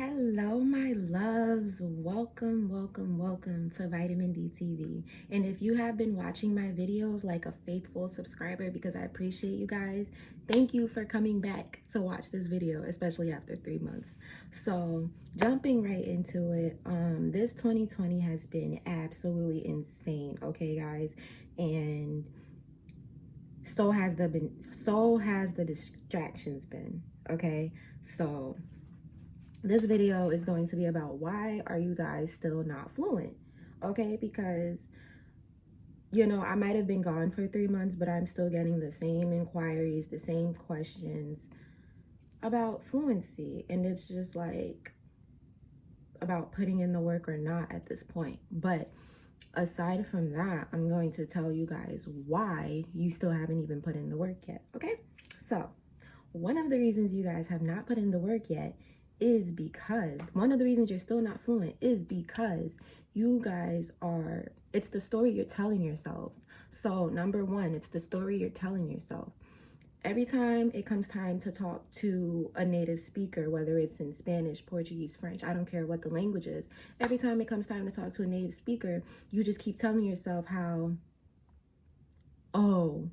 Hello, my loves. Welcome to Vitamin D TV. And if you have been watching my videos like a faithful subscriber, because I appreciate you guys, thank you for coming back to watch this video, especially after 3 months. So jumping right into it, this 2020 has been absolutely insane, okay, guys? And so has the distractions been, okay? So this video is going to be about why are you guys still not fluent, okay? Because I might have been gone for 3 months, but I'm still getting the same inquiries, the same questions about fluency, and it's just like about putting in the work or not at this point. But aside from that, I'm going to tell you guys why you still haven't even put in the work yet, okay? So one of the reasons you guys have not put in the work yet is because one of the reasons you're still not fluent is because you guys it's the story you're telling yourselves. So number one, it's the story you're telling yourself. Every time it comes time to talk to a native speaker, whether it's in Spanish, Portuguese, French, I don't care what the language is, every time it comes time to talk to a native speaker, you just keep telling yourself how, oh,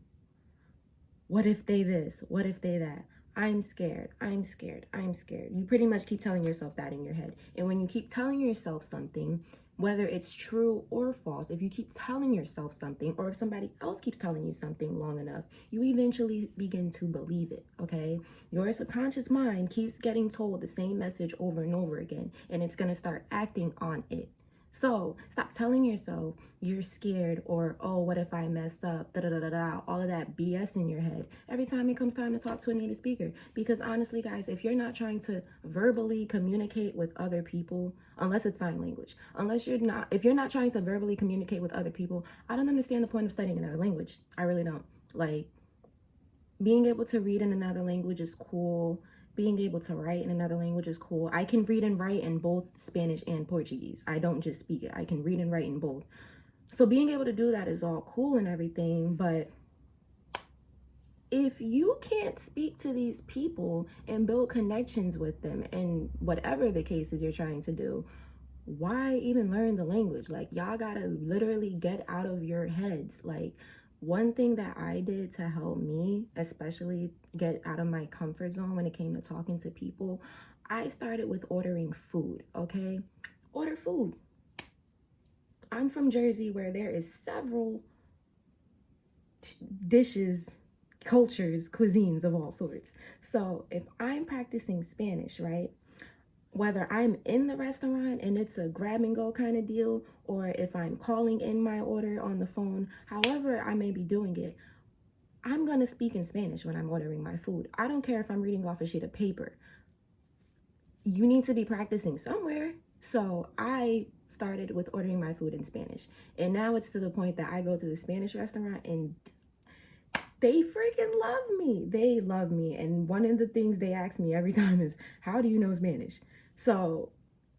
what if they this? What if they that? I'm scared. I'm scared. I'm scared. You pretty much keep telling yourself that in your head. And when you keep telling yourself something, whether it's true or false, if you keep telling yourself something, or if somebody else keeps telling you something long enough, you eventually begin to believe it, okay? Your subconscious mind keeps getting told the same message over and over again, and it's going to start acting on it. So stop telling yourself you're scared or, oh, what if I mess up, da da da da da, all of that BS in your head every time it comes time to talk to a native speaker. Because honestly, guys, if you're not trying to verbally communicate with other people, unless it's sign language, if you're not trying to verbally communicate with other people, I don't understand the point of studying another language. I really don't. Like, being able to read in another language is cool. Being able to write in another language is cool. I can read and write in both Spanish and Portuguese. I don't just speak it. I can read and write in both. So being able to do that is all cool and everything, but if you can't speak to these people and build connections with them and whatever the case is you're trying to do, why even learn the language? Like, y'all gotta literally get out of your heads. Like, one thing that I did to help me, especially get out of my comfort zone when it came to talking to people, I started with ordering food, okay? Order food. I'm from Jersey, where there is several dishes, cultures, cuisines of all sorts. So if I'm practicing Spanish, right, whether I'm in the restaurant and it's a grab and go kind of deal, or if I'm calling in my order on the phone, however I may be doing it, I'm going to speak in Spanish when I'm ordering my food. I don't care if I'm reading off a sheet of paper. You need to be practicing somewhere. So I started with ordering my food in Spanish. And now it's to the point that I go to the Spanish restaurant and they freaking love me. They love me. And one of the things they ask me every time is, how do you know Spanish? So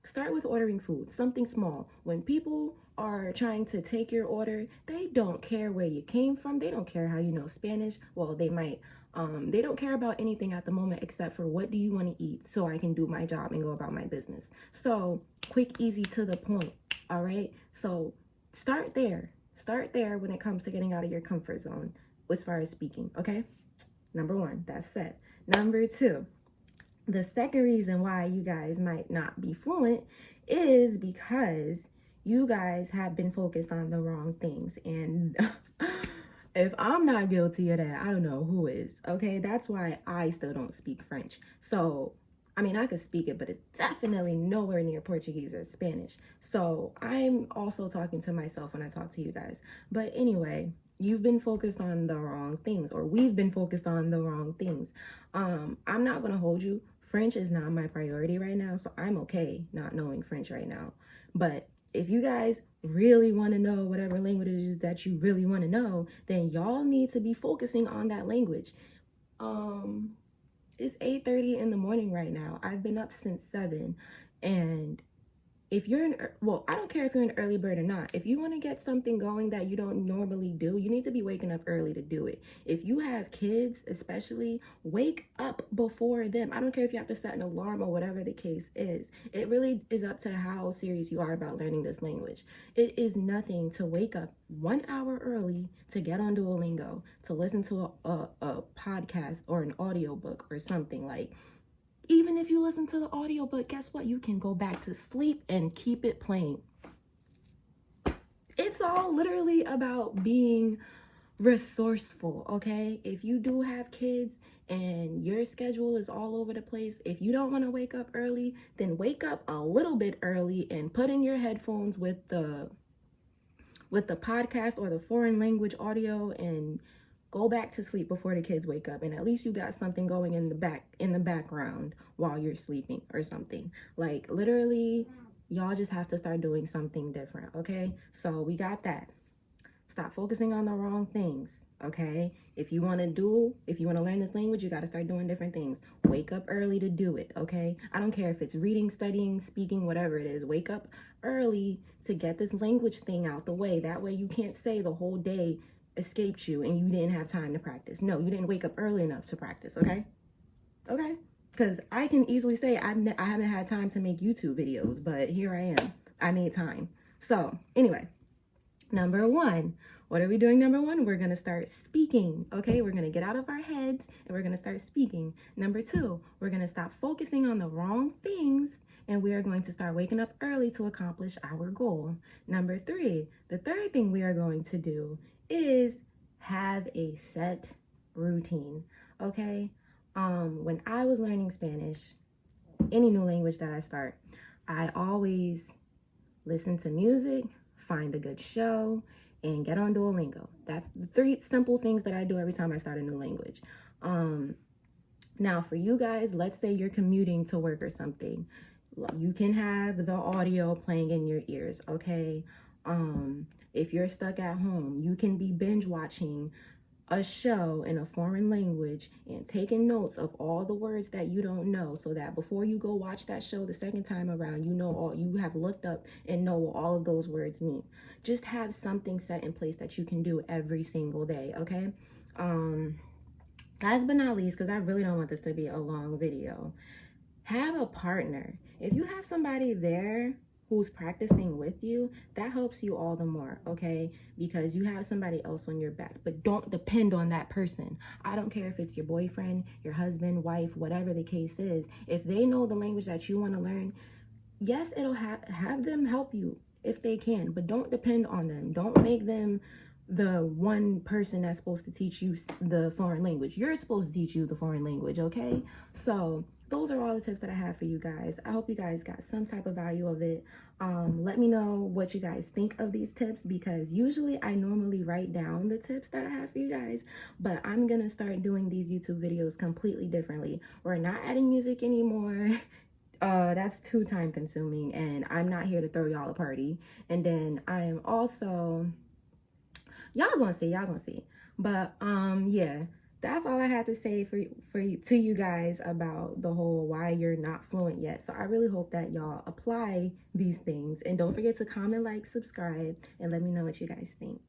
start with ordering food, something small. When people are trying to take your order, they don't care where you came from. They don't care how you know Spanish. Well, they might. They don't care about anything at the moment except for what do you want to eat so I can do my job and go about my business. So quick, easy, to the point. All right. So start there. Start there when it comes to getting out of your comfort zone as far as speaking. Okay. Number one, that's set. Number two, the second reason why you guys might not be fluent is because you guys have been focused on the wrong things. And if I'm not guilty of that, I don't know who is. Okay, that's why I still don't speak French. So, I mean, I could speak it, but it's definitely nowhere near Portuguese or Spanish. So I'm also talking to myself when I talk to you guys. But anyway, you've been focused on the wrong things, or we've been focused on the wrong things. I'm not gonna hold you. French is not my priority right now, so I'm okay not knowing French right now. But if you guys really want to know whatever language it is that you really want to know, then y'all need to be focusing on that language. It's 8:30 in the morning right now. I've been up since 7, and if you're well, I don't care if you're an early bird or not. If you want to get something going that you don't normally do, you need to be waking up early to do it. If you have kids, especially, wake up before them. I don't care if you have to set an alarm or whatever the case is. It really is up to how serious you are about learning this language. It is nothing to wake up 1 hour early to get on Duolingo, to listen to a podcast or an audiobook or something. Like, even if you listen to the audiobook, guess what? You can go back to sleep and keep it playing. It's all literally about being resourceful, okay? If you do have kids and your schedule is all over the place, if you don't want to wake up early, then wake up a little bit early and put in your headphones with the podcast or the foreign language audio and go back to sleep before the kids wake up, and at least you got something going in the background while you're sleeping or something. Like, literally, y'all just have to start doing something different, okay? So we got that. Stop focusing on the wrong things, okay? If you want to learn this language, you got to start doing different things. Wake up early to do it, okay? I don't care if it's reading, studying, speaking, whatever it is. Wake up early to get this language thing out the way. That way you can't say the whole day escaped you and you didn't have time to practice. No, you didn't wake up early enough to practice, okay? Okay? Because I can easily say I haven't had time to make YouTube videos, but here I am. I made time. So, anyway, number one. What are we doing? Number one, we're going to start speaking, okay? We're going to get out of our heads and we're going to start speaking. Number two, we're going to stop focusing on the wrong things and we are going to start waking up early to accomplish our goal. Number three, the third thing we are going to do is have a set routine, okay? When I was learning Spanish, any new language that I start, I always listen to music, find a good show, and get on Duolingo. That's the 3 simple things that I do every time I start a new language. Now for you guys, let's say you're commuting to work or something. You can have the audio playing in your ears, okay? If you're stuck at home, you can be binge watching a show in a foreign language and taking notes of all the words that you don't know, so that before you go watch that show the second time around, you have looked up and know what all of those words mean. Just have something set in place that you can do every single day, okay? Last but not least, because I really don't want this to be a long video, have a partner. If you have somebody there who's practicing with you, that helps you all the more, okay? Because you have somebody else on your back, but don't depend on that person. I don't care if it's your boyfriend, your husband, wife, whatever the case is. If they know the language that you want to learn, yes, it'll have them help you if they can, but don't depend on them. Don't make them the one person that's supposed to teach you the foreign language. You're supposed to teach you the foreign language, okay? So those are all the tips that I have for you guys. I hope you guys got some type of value of it. Let me know what you guys think of these tips, because usually I normally write down the tips that I have for you guys, but I'm gonna start doing these YouTube videos completely differently. We're not adding music anymore. That's too time consuming, and I'm not here to throw y'all a party. And then I am also, y'all gonna see. But yeah, that's all I had to say to you guys about the whole why you're not fluent yet. So I really hope that y'all apply these things, and don't forget to comment, like, subscribe, and let me know what you guys think.